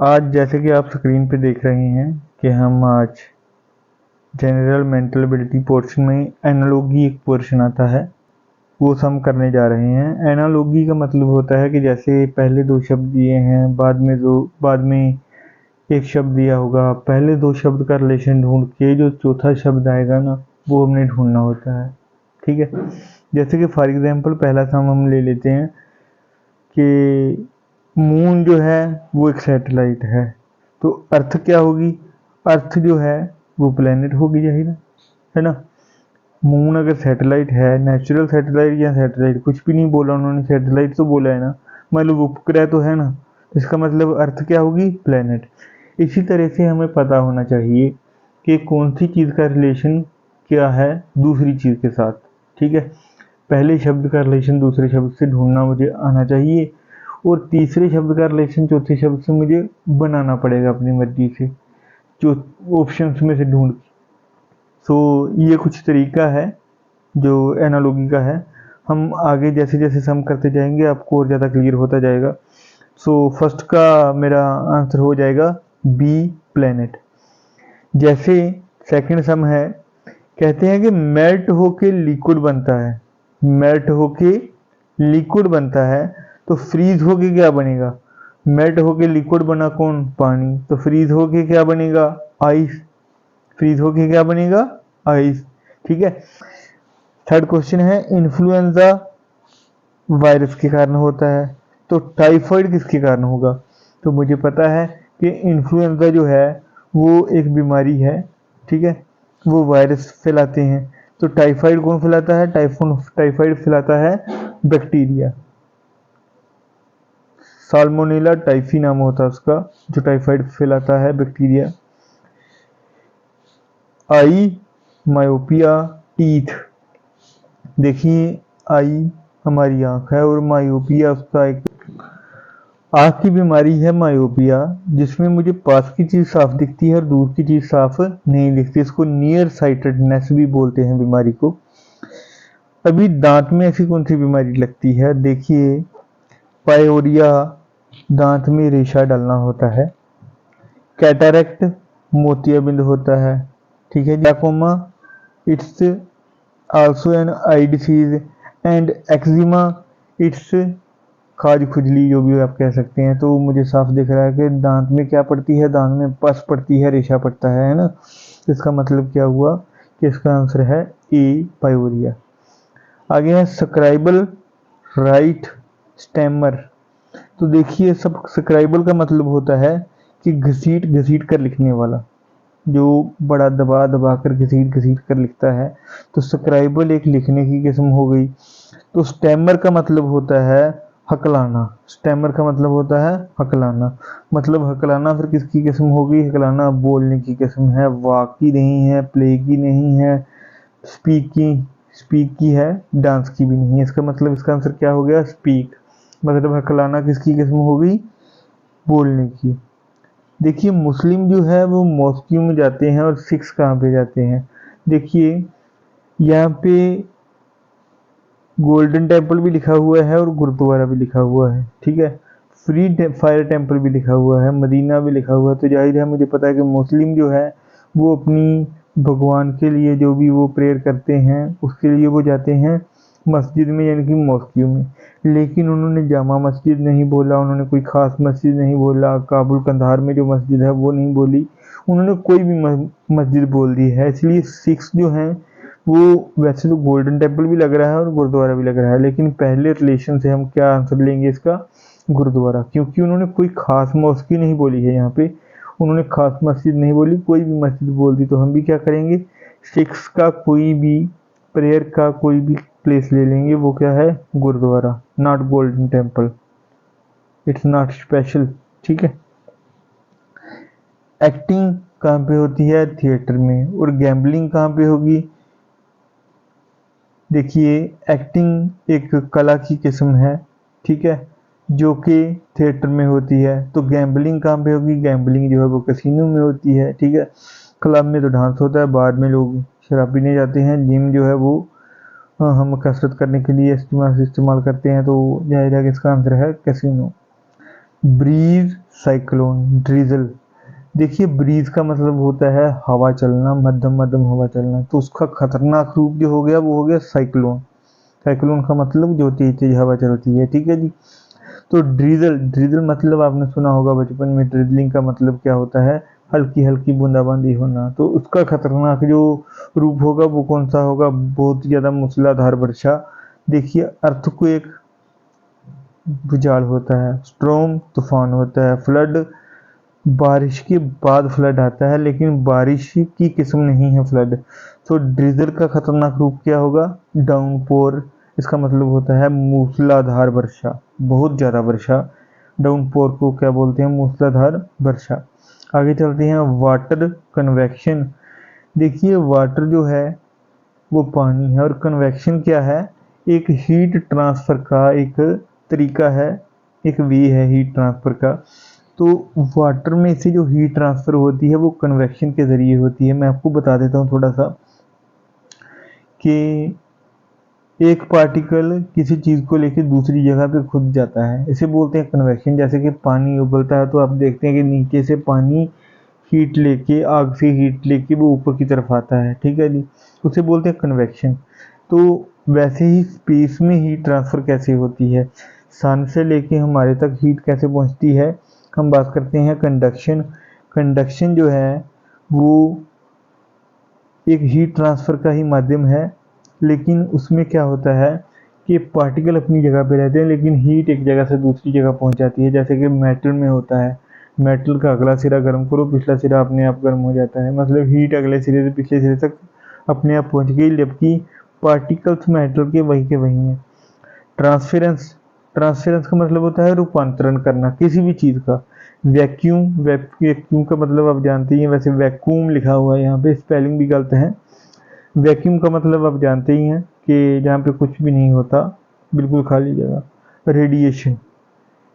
आज जैसे कि आप स्क्रीन पे देख रहे हैं कि हम आज जनरल मेंटल एबिलिटी पोर्शन में एनालॉजी एक पोर्शन आता है, वो सम करने जा रहे हैं। एनालॉजी का मतलब होता है कि जैसे पहले दो शब्द दिए हैं, बाद में एक शब्द दिया होगा, पहले दो शब्द का रिलेशन ढूंढ के जो चौथा शब्द आएगा ना, वो हमने ढूंढना होता है। ठीक है, जैसे कि फॉर एग्जांपल पहला सम हम ले लेते हैं कि मून जो है वो एक सैटेलाइट है, तो अर्थ क्या होगी? अर्थ जो है वो प्लेनेट होगी, जाहिर है ना। मून अगर सैटेलाइट है, नेचुरल सैटेलाइट या सैटेलाइट, कुछ भी नहीं बोला उन्होंने, सैटेलाइट तो बोला है ना, मतलब उपग्रह तो है ना, इसका मतलब अर्थ क्या होगी? प्लेनेट। इसी तरह से हमें पता होना चाहिए कि कौन सी चीज़ का रिलेशन क्या है दूसरी चीज़ के साथ। ठीक है, पहले शब्द का रिलेशन दूसरे शब्द से ढूंढना मुझे आना चाहिए, और तीसरे शब्द का रिलेशन चौथे शब्द से मुझे बनाना पड़ेगा अपनी मर्जी से, जो ऑप्शंस में से ढूंढ। सो ये कुछ तरीका है जो एनालॉजी का है। हम आगे जैसे जैसे सम करते जाएंगे आपको और ज़्यादा क्लियर होता जाएगा। सो फर्स्ट का मेरा आंसर हो जाएगा बी, प्लेनेट। जैसे सेकंड सम है, कहते हैं कि मेल्ट होके लिक्विड बनता है, मेल्ट होके लिक्विड बनता है, तो फ्रीज होके क्या बनेगा? मेल्ट होके लिक्विड बना कौन? पानी। तो फ्रीज होके क्या बनेगा? आइस। फ्रीज होके क्या बनेगा? आइस। ठीक है, थर्ड क्वेश्चन है, इन्फ्लुएंजा वायरस के कारण होता है, तो टाइफाइड किसके कारण होगा? तो मुझे पता है कि इन्फ्लुएंजा जो है वो एक बीमारी है, ठीक है, वो वायरस फैलाते हैं। तो टाइफाइड कौन फैलाता है? टाइफाइड फैलाता है बैक्टीरिया, साल्मोनेला टाइफी नाम होता है उसका, जो टाइफाइड फैलाता है बैक्टीरिया। आई, मायोपिया, टीथ। देखिए, आई हमारी आंख है और मायोपिया उसका एक आंख की बीमारी है मायोपिया, जिसमें मुझे पास की चीज़ साफ दिखती है और दूर की चीज़ साफ नहीं दिखती। इसको नियर साइटेडनेस भी बोलते हैं बीमारी को। अभी दांत में ऐसी कौन सी बीमारी लगती है? देखिए, पायोरिया, दांत में रेशा डालना होता है। कैटरेक्ट, मोतियाबिंद होता है। ठीक है, glaucoma, it's also an I disease, and eczema, it's खाज खुजली, जो भी आप कह सकते हैं। तो मुझे साफ दिख रहा है कि दांत में क्या पड़ती है? दांत में पस पड़ती है, रेशा पड़ता है ना। इसका मतलब क्या हुआ कि इसका आंसर है ए, पायोरिया। आगे है स्क्राइबल, राइट, स्टेमर। तो देखिए, सब स्क्राइबल का मतलब होता है कि घसीट घसीट कर लिखने वाला, जो बड़ा दबा दबा कर घसीट घसीट कर लिखता है। तो स्क्राइबल एक लिखने की किस्म हो गई। तो स्टेमर का मतलब होता है हकलाना। स्टेमर का मतलब होता है हकलाना। मतलब हकलाना फिर किसकी किस्म होगी? हकलाना बोलने की किस्म है, वाक की नहीं है, प्ले की नहीं है, स्पीक की है, डांस की भी नहीं है। इसका मतलब इसका आंसर क्या हो गया? स्पीक। मतलब हकलाना किसकी किस्म हो गई? बोलने की। देखिए, मुस्लिम जो है वो मॉस्क्यू में जाते हैं और सिख्स कहाँ पे जाते हैं? देखिए, यहाँ पे गोल्डन टेम्पल भी लिखा हुआ है और गुरुद्वारा भी लिखा हुआ है। ठीक है, फ्री फायर टेम्पल भी लिखा हुआ है, मदीना भी लिखा हुआ है। तो जाहिर है मुझे पता है कि मुस्लिम जो है वो अपनी भगवान के लिए जो भी वो प्रेयर करते हैं उसके लिए वो जाते हैं मस्जिद में, यानी कि मॉस्क्यू में। लेकिन उन्होंने जामा मस्जिद नहीं बोला, उन्होंने कोई ख़ास मस्जिद नहीं बोला, काबुल कंधार में जो मस्जिद है वो नहीं बोली, उन्होंने कोई भी मस्जिद बोल दी है। इसलिए सिख्स जो हैं वो, वैसे तो गोल्डन टेम्पल भी लग रहा है और गुरुद्वारा भी लग रहा है, लेकिन पहले रिलेशन से हम क्या आंसर लेंगे इसका? गुरुद्वारा, क्योंकि उन्होंने कोई खास मॉस्क ही नहीं बोली है यहाँ पे, उन्होंने खास मस्जिद नहीं बोली, कोई भी मस्जिद बोल दी। तो हम भी क्या करेंगे? सिक्स का कोई भी प्रेयर का कोई भी प्लेस ले लेंगे, वो क्या है? Gurudwara, not Golden Temple, it's not special. ठीक है, एक्टिंग कहाँ पे होती है? थिएटर में। और गैम्बलिंग कहाँ पे होगी? देखिए, एक्टिंग एक कला की किस्म है, ठीक है, जो कि थिएटर में होती है। तो गैम्बलिंग कहाँ पे होगी? गैम्बलिंग जो है वो कैसीनो में होती है। ठीक है, क्लब में तो डांस होता है, बाद में लोग शराब पीने जाते हैं। जिम जो है वो हम कसरत करने के लिए इस्तेमाल करते हैं। तो जाहिर है कि इसका आंसर है कैसीनो। Breeze, cyclone, drizzle. देखिए ब्रीज का मतलब होता है हवा चलना, मध्यम मध्यम हवा चलना, तो उसका खतरनाक रूप जो हो गया वो हो गया साइक्लोन। साइक्लोन का मतलब जो तेज तेज हवा चलती है, ठीक है जी। तो ड्रिजल, ड्रिजल मतलब आपने सुना होगा बचपन में, ड्रिजलिंग का मतलब क्या होता है, हल्की हल्की बूंदाबांदी होना। तो उसका खतरनाक जो रूप होगा वो कौन सा होगा, बहुत ज़्यादा मूसलाधार वर्षा। देखिए अर्थक्वेक, भूचाल होता है, स्ट्रॉम तूफान होता है, फ्लड बारिश के बाद फ्लड आता है, लेकिन बारिश की किस्म नहीं है फ्लड। तो ड्रिजल का खतरनाक रूप क्या होगा, डाउनपोर। इसका मतलब होता है मूसलाधार वर्षा, बहुत ज़्यादा वर्षा। डाउनपोर को क्या बोलते हैं, मूसलाधार वर्षा। आगे चलते हैं, वाटर कन्वेक्शन। देखिए वाटर जो है वो पानी है, और कन्वेक्शन क्या है, एक हीट ट्रांसफ़र का एक तरीका है, एक वे है हीट ट्रांसफ़र का। तो वाटर में से जो हीट ट्रांसफ़र होती है वो कन्वेक्शन के ज़रिए होती है। मैं आपको बता देता हूँ थोड़ा सा कि एक पार्टिकल किसी चीज़ को लेके दूसरी जगह पे खुद जाता है, इसे बोलते हैं कन्वेक्शन। जैसे कि पानी उबलता है तो आप देखते हैं कि नीचे से पानी हीट लेके, आग से हीट लेके वो ऊपर की तरफ आता है, ठीक है जी, उसे बोलते हैं कन्वेक्शन। तो वैसे ही स्पेस में हीट ट्रांसफ़र कैसे होती है, सन से लेके हमारे तक हीट कैसे पहुंचती है, हम बात करते हैं कंडक्शन। कंडक्शन जो है वो एक हीट ट्रांसफ़र का ही माध्यम है, लेकिन उसमें क्या होता है कि पार्टिकल अपनी जगह पे रहते हैं, लेकिन हीट एक जगह से दूसरी जगह पहुंच जाती है। जैसे कि मेटल में होता है, मेटल का अगला सिरा गर्म करो, पिछला सिरा अपने आप गर्म हो जाता है, मतलब हीट अगले सिरे से पिछले सिरे तक अपने आप पहुंच गई, जबकि पार्टिकल्स मेटल के वही हैं। ट्रांसफेरेंस, ट्रांसफेरेंस का मतलब होता है रूपांतरण करना किसी भी चीज़ का। वैक्यूम, वैक्यूम का मतलब आप जानते ही हैं, वैसे वैक्यूम लिखा हुआ है यहाँ पे, स्पेलिंग भी गलत है। वैक्यूम का मतलब आप जानते ही हैं कि जहाँ पे कुछ भी नहीं होता, बिल्कुल खाली जगह। रेडिएशन,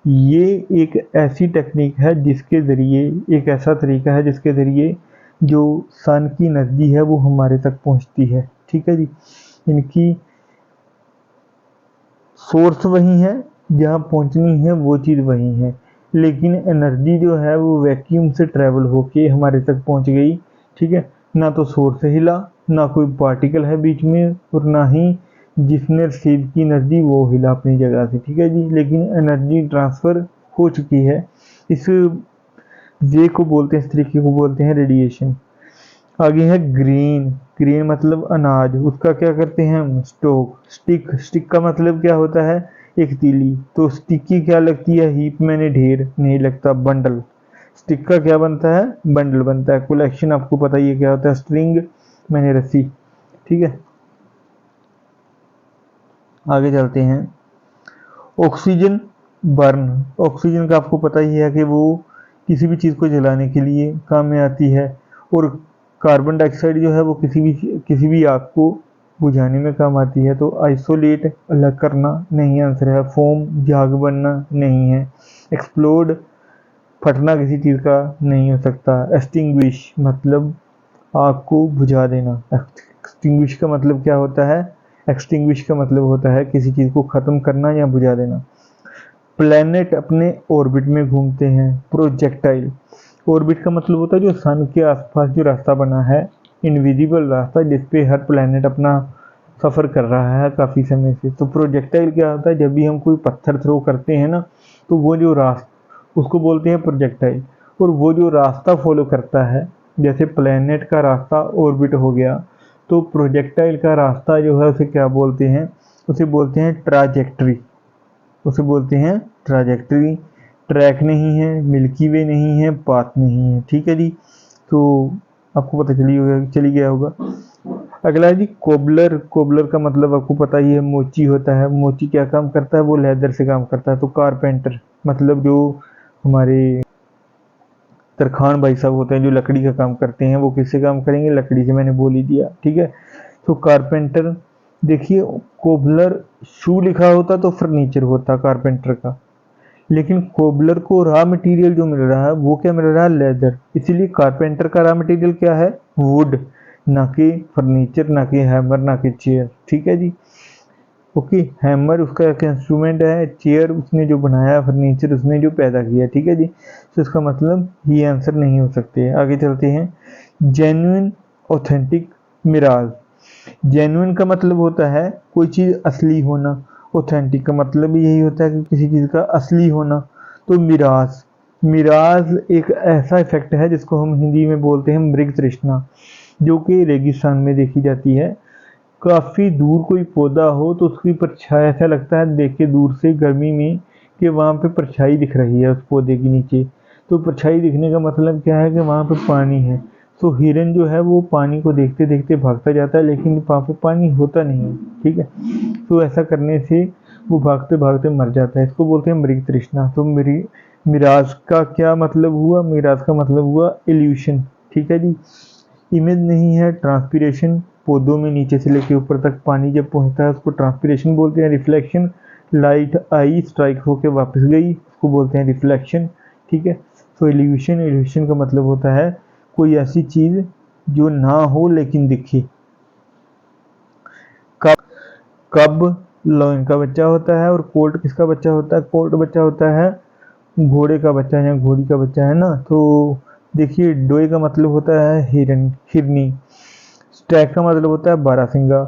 ये एक ऐसी टेक्निक है जिसके ज़रिए, एक ऐसा तरीका है जिसके ज़रिए जो सन की एनर्जी है वो हमारे तक पहुँचती है, ठीक है जी। इनकी सोर्स वही है, जहाँ पहुँचनी है वो चीज़ वही है, लेकिन एनर्जी जो है वो वैक्यूम से ट्रैवल होके हमारे तक पहुँच गई, ठीक है। ना तो सोर्स हिला, ना कोई पार्टिकल है बीच में, और ना ही जिसने रिसीव की एनर्जी वो हिला अपनी जगह से, ठीक है जी, लेकिन एनर्जी ट्रांसफ़र हो चुकी है। इस वे को बोलते हैं, इस तरीके को बोलते हैं रेडिएशन। आगे है ग्रीन, ग्रीन मतलब अनाज, उसका क्या करते हैं हम, स्टोक। स्टिक, स्टिक का मतलब क्या होता है, एक तीली। तो स्टिक की क्या लगती है, हीप मैंने ढेर नहीं लगता, बंडल। स्टिक का क्या बनता है, बंडल बनता है। कलेक्शन आपको पता ही है क्या होता है, स्ट्रिंग मैंने रस्सी, ठीक है। आगे चलते हैं, ऑक्सीजन बर्न। ऑक्सीजन का आपको पता ही है कि वो किसी भी चीज़ को जलाने के लिए काम में आती है, और कार्बन डाइऑक्साइड जो है वो किसी भी आग को बुझाने में काम आती है। तो आइसोलेट, अलग करना नहीं आंसर है। फोम, झाग बनना नहीं है। एक्सप्लोड, फटना किसी चीज़ का नहीं हो सकता। एक्सटिंग्विश मतलब आग को बुझा देना। एक्सटिंग्विश का मतलब क्या होता है, एक्सटिंग्विश का मतलब होता है किसी चीज़ को ख़त्म करना या बुझा देना। प्लैनेट अपने ऑर्बिट में घूमते हैं। प्रोजेक्टाइल, ऑर्बिट का मतलब होता है जो सन के आसपास जो रास्ता बना है, इनविजिबल रास्ता, जिस पे हर प्लैनेट अपना सफ़र कर रहा है काफ़ी समय से। तो प्रोजेक्टाइल क्या होता है, जब भी हम कोई पत्थर थ्रो करते हैं ना, तो वो जो रास्ता, उसको बोलते हैं प्रोजेक्टाइल। और वो जो रास्ता फॉलो करता है, जैसे प्लैनेट का रास्ता ऑर्बिट हो गया, तो प्रोजेक्टाइल का रास्ता जो है उसे क्या बोलते हैं, उसे बोलते हैं ट्राजेक्ट्री, उसे बोलते हैं ट्राजेक्ट्री। ट्रैक नहीं है, मिल्की वे नहीं है, पाथ नहीं है, ठीक है जी। तो आपको पता चली गया होगा। अगला है जी कोबलर। कोबलर का मतलब आपको पता ही है, मोची होता है। मोची क्या काम करता है, वो लेदर से काम करता है। तो कारपेंटर मतलब जो हमारे तरखान भाई साहब होते हैं, जो लकड़ी का काम करते हैं, वो किससे काम करेंगे, लकड़ी से, मैंने बोल ही दिया, ठीक है। तो कारपेंटर, देखिए कोबलर, शू लिखा होता तो फर्नीचर होता कारपेंटर का, लेकिन कोबलर को रॉ मटेरियल जो मिल रहा है वो क्या मिल रहा है, लेदर। इसीलिए कारपेंटर का रॉ मटेरियल क्या है, वुड, ना कि फर्नीचर, ना कि हैमर, ना कि चेयर, ठीक है जी। ओके, हैमर उसका एक इंस्ट्रूमेंट है, चेयर उसने जो बनाया, फर्नीचर उसने जो पैदा किया, ठीक है जी। तो इसका मतलब ये आंसर नहीं हो सकते। आगे चलते हैं। Genuine, authentic, Miraj. जेन्युइन का मतलब होता है कोई चीज़ असली होना, ऑथेंटिक का मतलब यही होता है कि किसी चीज़ का असली होना। तो मिराज, मिराज एक ऐसा इफेक्ट है जिसको हम हिंदी में बोलते हैं मृग तृष्णा, जो कि रेगिस्तान में देखी जाती है। काफ़ी दूर कोई पौधा हो तो उसकी परछाई, ऐसा लगता है देख के दूर से गर्मी में कि वहाँ पे परछाई दिख रही है उस पौधे के नीचे। तो परछाई दिखने का मतलब क्या है कि वहाँ पे पानी है। तो हिरन जो है वो पानी को देखते देखते भागता जाता है, लेकिन वहाँ पे पानी होता नहीं है, ठीक है। तो ऐसा करने से वो भागते भागते मर जाता है। इसको बोलते हैं मृग तृष्णा। तो मिराज का क्या मतलब हुआ? मिराज का मतलब हुआ इल्यूशन, ठीक है जी। इमेज नहीं है, ट्रांसपीरेशन। पौधों में नीचे से लेके ऊपर तक पानी जब पहुंचता है उसको ट्रांसपीरेशन बोलते हैं। रिफ्लेक्शन, लाइट आई स्ट्राइक होके वापस गई, उसको बोलते हैं रिफ्लेक्शन, ठीक है। तो इल्यूशन, इल्यूशन का मतलब होता है कोई ऐसी चीज जो ना हो लेकिन दिखे। कब, कब लॉयन का बच्चा होता है और कोल्ट किसका बच्चा होता है? कोल्ट बच्चा होता है घोड़े का बच्चा या घोड़ी का बच्चा, है ना। तो देखिए, डोए का मतलब होता है हिरन, हिरनी। स्टैग का मतलब होता है बारहसिंगा।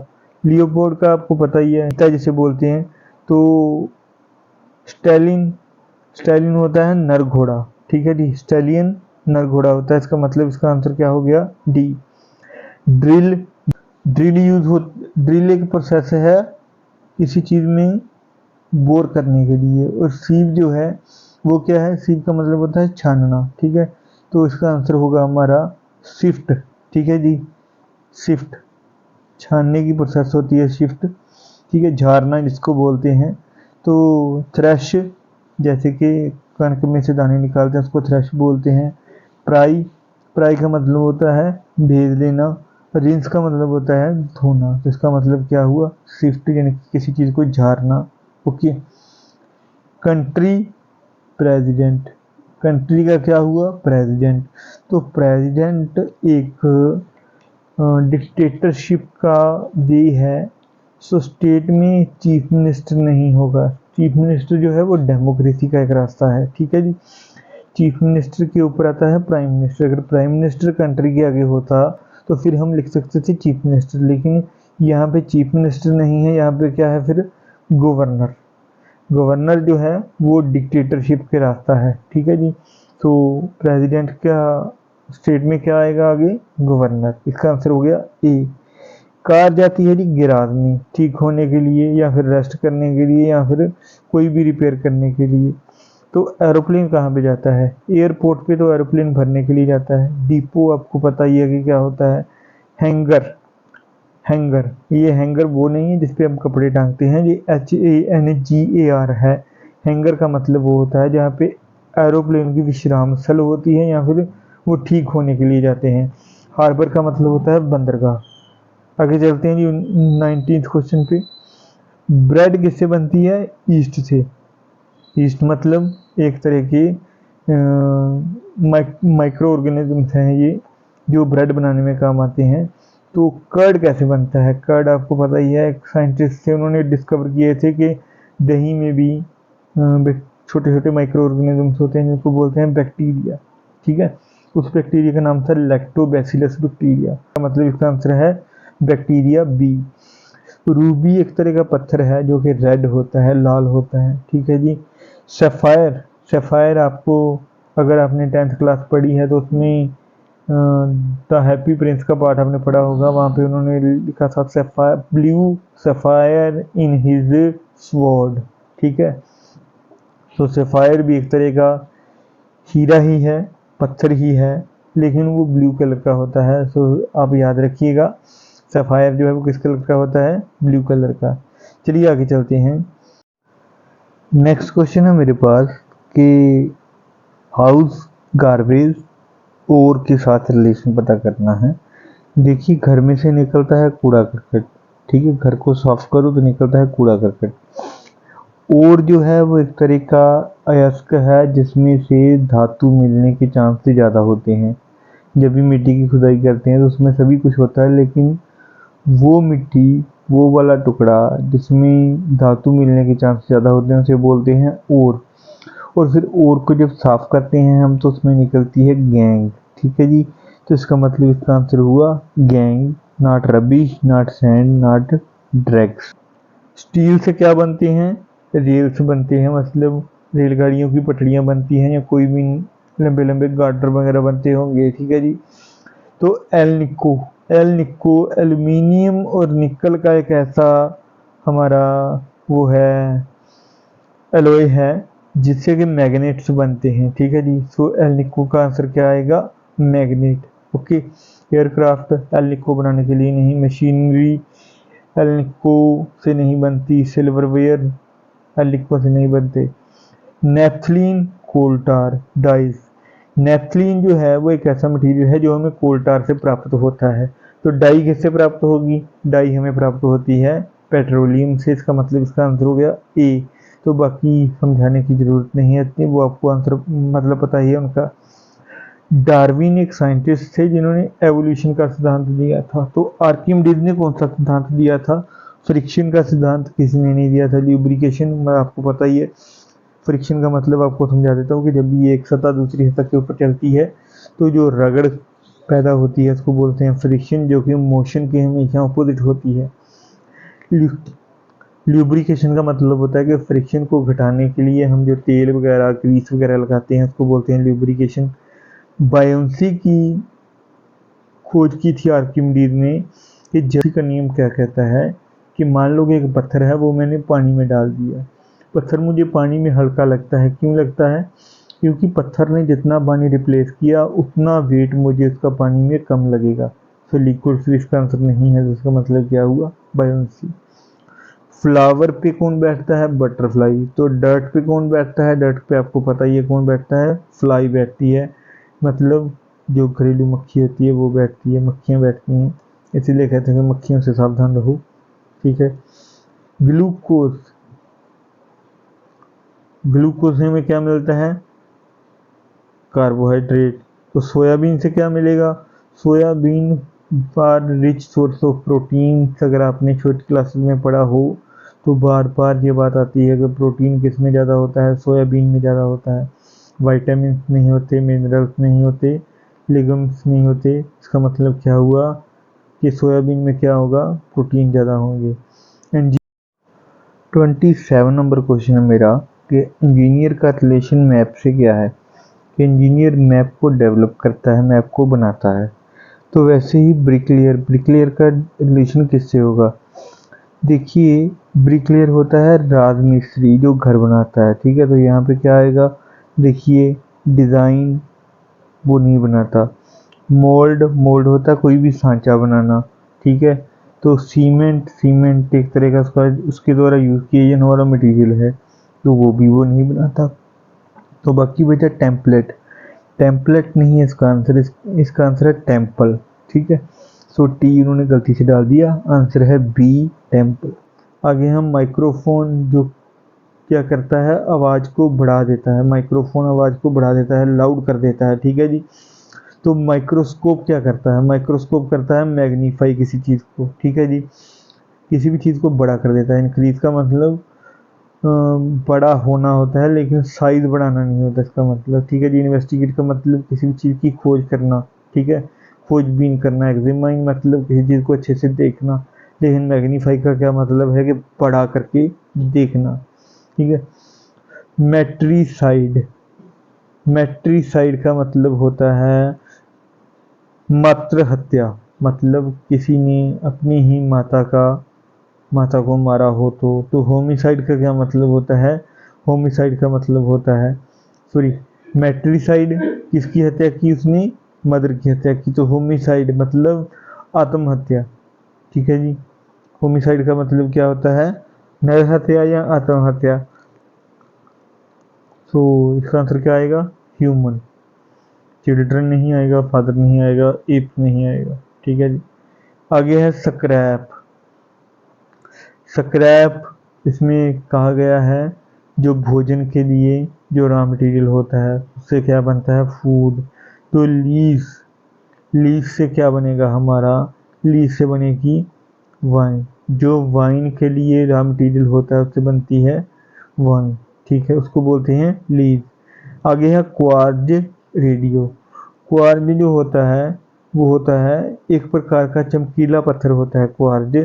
लियोपोल्ड का आपको पता ही है, चीता जिसे बोलते हैं। तो स्टैलिन, स्टैलिन होता है नर घोड़ा, ठीक है जी। स्टैलियन नर घोड़ा होता है। इसका मतलब, इसका आंसर क्या हो गया? डी। ड्रिल, ड्रिल यूज हो, ड्रिल एक प्रोसेस है किसी चीज में बोर करने के लिए। और सीव जो है वो क्या है? सीव का मतलब होता है छानना, ठीक है। तो इसका आंसर होगा हमारा शिफ्ट, ठीक है जी। शिफ्ट, छानने की प्रोसेस होती है शिफ्ट, ठीक है। झारना जिसको बोलते हैं। तो थ्रेश, जैसे कि कणक में से दाने निकालते हैं उसको थ्रेश बोलते हैं। प्राई, प्राई का मतलब होता है भेज लेना। रिंस का मतलब होता है धोना। तो इसका मतलब क्या हुआ? शिफ्ट, यानी किसी चीज को झारना, ओके। Country, president. कंट्री का क्या हुआ? प्रेसिडेंट। तो प्रेसिडेंट एक डिक्टेटरशिप का वे है। सो स्टेट में चीफ मिनिस्टर नहीं होगा। चीफ मिनिस्टर जो है वो डेमोक्रेसी का एक रास्ता है, ठीक है जी। चीफ मिनिस्टर के ऊपर आता है प्राइम मिनिस्टर। अगर प्राइम मिनिस्टर कंट्री के आगे होता तो फिर हम लिख सकते थे चीफ मिनिस्टर, लेकिन यहाँ पे चीफ मिनिस्टर नहीं है, यहाँ पे क्या है फिर? गवर्नर। गवर्नर जो है वो डिक्टेटरशिप के रास्ता है, ठीक है जी। तो प्रेसिडेंट का स्टेट में क्या आएगा आगे? गवर्नर। इसका आंसर हो गया ए। कार जाती है जी गैराज में ठीक होने के लिए, या फिर रेस्ट करने के लिए, या फिर कोई भी रिपेयर करने के लिए। तो एरोप्लेन कहाँ पे जाता है? एयरपोर्ट पे तो एरोप्लेन भरने के लिए जाता है। डिपो आपको पता ही है कि क्या होता है? Hanger, hanger. ये हैंगर वो नहीं है जिसपे हम कपड़े टांगते हैं, ये HANGAR है। हैंगर का मतलब वो होता है जहाँ पे एरोप्लेन की विश्राम स्थल होती है या फिर वो ठीक होने के लिए जाते हैं। हार्बर का मतलब होता है बंदरगाह। आगे चलते हैं जी 19th क्वेश्चन पे। ब्रेड किससे बनती है? ईस्ट से। ईस्ट मतलब एक तरह के माइक्रो ऑर्गेनिजम्स हैं ये, जो ब्रेड बनाने में काम आते हैं। तो कर्ड कैसे बनता है? कर्ड आपको पता ही है, एक साइंटिस्ट थे, उन्होंने डिस्कवर किए थे कि दही में भी छोटे छोटे माइक्रो ऑर्गेनिजम्स होते हैं जिनको बोलते हैं बैक्टीरिया, ठीक है। उस बैक्टीरिया का नाम था लैक्टोबैसिलस बैक्टीरिया। मतलब इसका आंसर है बैक्टीरिया बी। रूबी एक तरह का पत्थर है जो कि रेड होता है, लाल होता है, ठीक है जी। सफ़ायर, सफ़ायर आपको, अगर आपने 10th क्लास पढ़ी है तो उसमें द हैप्पी प्रिंस का पार्ट आपने पढ़ा होगा। वहाँ पे उन्होंने लिखा था sapphire, blue sapphire in his sword, ठीक है। तो सफ़ायर भी एक तरह का हीरा ही है, पत्थर ही है, लेकिन वो ब्लू कलर का होता है। सो आप याद रखिएगा, सफ़ायर जो है वो किस कलर का होता है? ब्लू कलर का। चलिए आगे चलते हैं। नेक्स्ट क्वेश्चन है मेरे पास कि हाउस गार्बेज और के साथ रिलेशन पता करना है। देखिए, घर में से निकलता है कूड़ा करकट, ठीक है। घर को साफ करो तो निकलता है कूड़ा करकट। और जो है वो एक तरह का अयस्क है जिसमें से धातु मिलने के चांसेस ज़्यादा होते हैं। जब भी मिट्टी की खुदाई करते हैं तो उसमें सभी कुछ होता है, लेकिन वो मिट्टी, वो वाला टुकड़ा जिसमें धातु मिलने के चांस ज़्यादा होते हैं उसे बोलते हैं ओर। और फिर ओर को जब साफ करते हैं हम तो उसमें निकलती है गैंग, ठीक है जी। तो इसका मतलब इसका आंसर हुआ gang, not rubbish, not sand, not drags. Steel से क्या बनते हैं? रेल्स बनते हैं, मतलब रेलगाड़ियों की पटरियां बनती हैं, या कोई भी लंबे लंबे गार्डर वगैरह बनते होंगे, ठीक है जी। तो एल निको एल्यूमिनियम और निकल का एक ऐसा हमारा वो है, एलॉय है, जिससे कि मैग्नेट्स बनते हैं, ठीक है जी। सो एल निको का आंसर क्या आएगा? मैग्नेट। ओके, एयरक्राफ्ट एल निको बनाने के लिए नहीं, मशीनरी एल निको से नहीं बनती, सिल्वरवेयर एल निको से नहीं बनते। नेफ्थलीन कोल टार डाइज, नेफ्थलीन जो है वो एक ऐसा मटेरियल है जो हमें कोल टार से प्राप्त होता है। तो डाई किससे प्राप्त होगी? डाई हमें प्राप्त होती है पेट्रोलियम से, इसका मतलब इसका आंसर हो गया ए। तो बाकी समझाने की जरूरत नहीं है इतनी, वो आपको आंसर मतलब पता ही है उनका। डार्विन एक साइंटिस्ट थे जिन्होंने एवोल्यूशन का सिद्धांत दिया था। तो आर्किमिडीज ने कौन सा सिद्धांत दिया था? फ्रिक्शन का सिद्धांत किसी ने नहीं दिया था, ल्यूब्रिकेशन आपको पता ही है। फ्रिक्शन का मतलब आपको समझा देता हूँ कि जब भी एक सतह दूसरी सतह के ऊपर चलती है तो जो रगड़ पैदा होती है उसको बोलते हैं फ्रिक्शन, जो कि मोशन के हमेशा अपोजिट होती है। ल्यूब्रिकेशन का मतलब होता है कि फ्रिक्शन को घटाने के लिए हम जो तेल वगैरह ग्रीस वगैरह लगाते हैं उसको बोलते हैं ल्यूब्रिकेशन। बायोन्सी की खोज की थी आर्किमिडीज ने कि जैसी का नियम क्या कहता है कि मान लो कि एक पत्थर है, वो मैंने पानी में डाल दिया, पत्थर मुझे पानी में हल्का लगता है। क्यों लगता है? क्योंकि पत्थर ने जितना पानी रिप्लेस किया उतना वेट मुझे उसका पानी में कम लगेगा। तो लिक्विड फिर इसका आंसर नहीं है, जिसका मतलब क्या हुआ? बायोन्सी। फ्लावर पे कौन बैठता है? बटरफ्लाई। तो डर्ट पे कौन बैठता है? डर्ट पे आपको पता ही है कौन बैठता है? फ्लाई बैठती है, मतलब जो घरेलू मक्खी होती है वो बैठती है, मक्खियाँ बैठती हैं, इसीलिए कहते हैं कि मक्खियों से सावधान रहो, ठीक है। ग्लूकोज, ग्लूकोज में क्या मिलता है? कार्बोहाइड्रेट। तो सोयाबीन से क्या मिलेगा? Soybean bar rich source of protein. अगर आपने छोटी क्लासेस में पढ़ा हो तो बार बार ये बात आती है कि प्रोटीन किस में ज़्यादा होता है? सोयाबीन में ज़्यादा होता है। विटामिन नहीं होते, मिनरल्स नहीं होते, लिगम्स नहीं होते। इसका मतलब क्या हुआ कि सोयाबीन में क्या होगा? प्रोटीन ज़्यादा होंगे। 27 नंबर क्वेश्चन है मेरा कि इंजीनियर का रिलेशन मैप से क्या है? कि इंजीनियर मैप को डेवलप करता है, मैप को बनाता है। तो वैसे ही ब्रिकलेयर का रिलेशन किससे होगा? देखिए, ब्रिकलेयर होता है राजमिस्त्री जो घर बनाता है, ठीक है। तो यहाँ पे क्या आएगा? देखिए, डिज़ाइन वो नहीं बनाता। मोल्ड होता है कोई भी सांचा बनाना, ठीक है। तो सीमेंट एक तरह का उसके द्वारा यूज़ किया जाने वाला मटेरियल है, तो वो भी वो नहीं बनाता। तो बाकी बचा टेम्पलेट। टेम्पलेट नहीं है इसका आंसर, इसका आंसर है टेम्पल, ठीक है। सो टी उन्होंने गलती से डाल दिया, आंसर है बी टेम्पल। आगे हम माइक्रोफोन जो क्या करता है? आवाज़ को बढ़ा देता है। माइक्रोफोन आवाज़ को बढ़ा देता है, लाउड कर देता है, ठीक है जी। तो माइक्रोस्कोप क्या करता है? माइक्रोस्कोप करता है मैग्नीफाई किसी चीज़ को, ठीक है जी। किसी भी चीज़ को बड़ा कर देता है। इंक्रीज का मतलब बड़ा होना होता है, लेकिन साइज बढ़ाना नहीं होता इसका मतलब, ठीक है जी। इन्वेस्टिगेट का मतलब किसी भी चीज़ की खोज करना, ठीक है, खोजबीन करना। एग्जामिन मतलब किसी चीज़ को अच्छे से देखना, लेकिन मैग्नीफाई का क्या मतलब है कि बड़ा करके देखना, ठीक है। मैट्रीसाइड, मैट्रीसाइड का मतलब होता है मातृ हत्या, मतलब किसी ने अपनी ही माता को मारा हो। तो होमिसाइड का क्या मतलब होता है? होमिसाइड का मतलब होता है, सॉरी, मैट्रिसाइड किसकी हत्या की? उसने मदर की हत्या की। तो होमिसाइड मतलब आत्महत्या, ठीक है जी। होमिसाइड का मतलब क्या होता है? नर हत्या या आत्महत्या। तो इसका आंसर क्या आएगा? ह्यूमन। चिल्ड्रन नहीं आएगा, फादर नहीं आएगा, एप नहीं आएगा, ठीक है जी। आगे है स्क्रैप। स्क्रैप इसमें कहा गया है जो भोजन के लिए जो रॉ मटेरियल होता है उससे क्या बनता है? फूड। तो लीफ से क्या बनेगा हमारा? लीफ से बनेगी वाइन। जो वाइन के लिए रॉ मटेरियल होता है उससे बनती है वाइन। ठीक है, उसको बोलते हैं लीड। आगे है क्वार्ज रेडियो। क्वार्ज जो होता है वो होता है एक प्रकार का चमकीला पत्थर होता है क्वार्ज,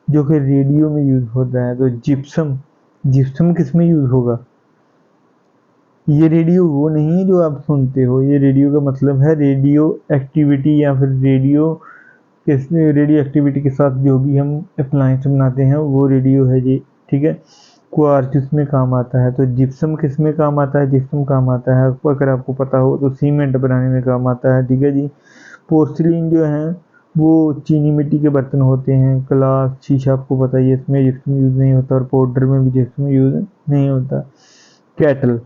जो कि रेडियो में यूज होता है। तो जिप्सम, जिप्सम किस में यूज होगा? ये रेडियो वो नहीं है जो आप सुनते हो, ये रेडियो का मतलब है रेडियो एक्टिविटी या फिर रेडियो एक्टिविटी के साथ जो भी हम अप्लायंस बनाते हैं वो रेडियो है जी। ठीक है, क्वार्ज इसमें काम आता है। तो जिप्सम किस में काम आता है? जिप्सम काम आता है, अगर आपको पता हो तो सीमेंट बनाने में काम आता है। ठीक है जी। पोर्सिलिन जो है वो चीनी मिट्टी के बर्तन होते हैं। ग्लास, शीशा आपको पता ही है, इसमें जिप्सम यूज नहीं होता, और पाउडर में भी जिप्सम यूज नहीं होता। कैटल,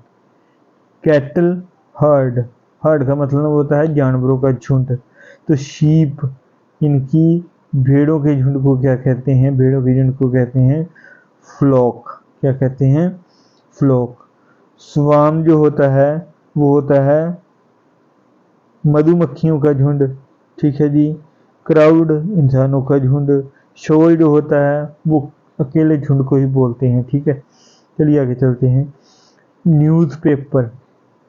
कैटल हर्ड, हर्ड का मतलब होता है जानवरों का झुंड। तो शीप, इनकी भेड़ों के झुंड को क्या कहते हैं? भेड़ों के झुंड को कहते हैं फ्लॉक। क्या कहते हैं? फ्लॉक। स्वार्म जो होता है वो होता है मधुमक्खियों का झुंड। ठीक है जी। क्राउड, इंसानों का झुंड। शोल जो होता है वो अकेले झुंड को ही बोलते हैं। ठीक है, चलिए आगे चलते हैं। न्यूज़पेपर,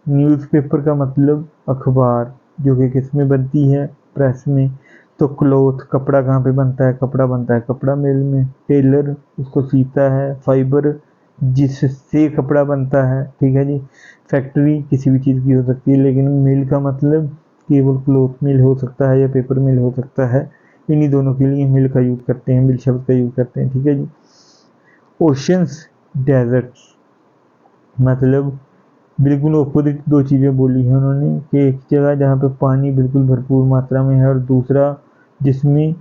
न्यूज़पेपर का मतलब अखबार, जो कि किस में बनती है? प्रेस में। तो क्लोथ, कपड़ा कहाँ पे बनता है? कपड़ा बनता है कपड़ा मिल में। टेलर, उसको सीता है। फाइबर, जिससे कपड़ा बनता है। ठीक है जी। फैक्ट्री किसी भी चीज़ की हो सकती है, लेकिन मिल का मतलब केवल क्लोथ मिल हो सकता है या पेपर मिल हो सकता है। इन्हीं दोनों के लिए मिल का यूज़ करते हैं, मिल शब्द का यूज़ करते हैं। ठीक है जी। ओशंस, डेजर्ट्स, मतलब बिल्कुल अपोजिट दो चीज़ें बोली हैं उन्होंने, कि एक जगह जहाँ पे पानी बिल्कुल भरपूर मात्रा में है, और दूसरा जिसमें,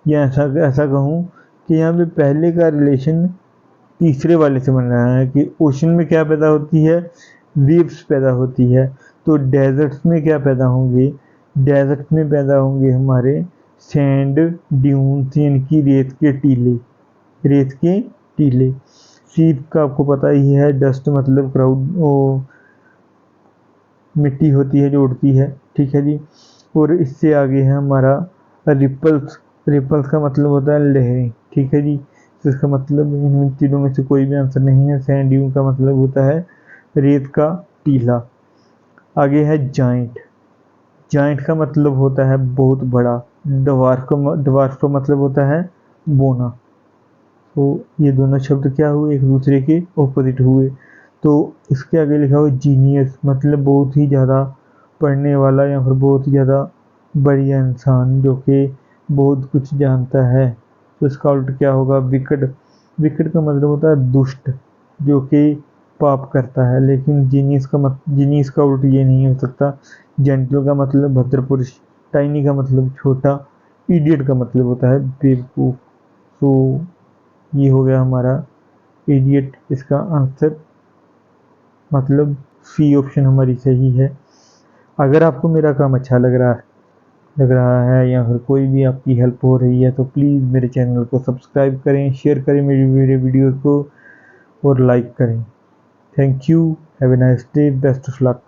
या ऐसा कहूँ कि यहाँ पे पहले का रिलेशन तीसरे वाले से बन रहा है, कि ओशन में क्या पैदा होती है? वेव्स पैदा होती है। तो डेजर्ट्स में क्या पैदा होंगे? डेजर्ट में पैदा होंगे हमारे सैंड ड्यून्स, यानी कि रेत के टीले, रेत के टीले। सीप का आपको पता ही है, डस्ट मतलब क्राउड, मिट्टी होती है जो उड़ती है। ठीक है जी। और इससे आगे है हमारा रिपल्स। रिपल्स का मतलब होता है लहरें। ठीक है जी। तो इसका मतलब इन तीनों में से कोई भी आंसर नहीं है। सैंड ड्यून का मतलब होता है रेत का टीला। आगे है जाइंट। जाइंट का मतलब होता है बहुत बड़ा। ड्वार्फ का मतलब होता है बोना। तो ये दोनों शब्द क्या हुए? एक दूसरे के ऑपोजिट हुए। तो इसके आगे लिखा हुआ जीनियस, मतलब बहुत ही ज़्यादा पढ़ने वाला या फिर बहुत ही ज़्यादा बढ़िया इंसान, जो कि बहुत कुछ जानता है। तो इसका उल्ट क्या होगा? विकट। विकट का मतलब होता है दुष्ट, जो कि पाप करता है। लेकिन जीनियस का उल्ट ये नहीं हो सकता। जेंटल का मतलब भद्र पुरुष। टाइनी का मतलब छोटा। इडियट का मतलब होता है बेवकूफ। तो ये हो गया हमारा इडियट, इसका आंसर मतलब सी ऑप्शन हमारी सही है। अगर आपको मेरा काम अच्छा लग रहा है या फिर कोई भी आपकी हेल्प हो रही है, तो प्लीज़ मेरे चैनल को सब्सक्राइब करें, शेयर करें मेरे वीडियो को, और लाइक करें। Thank you, have a nice day, best of luck.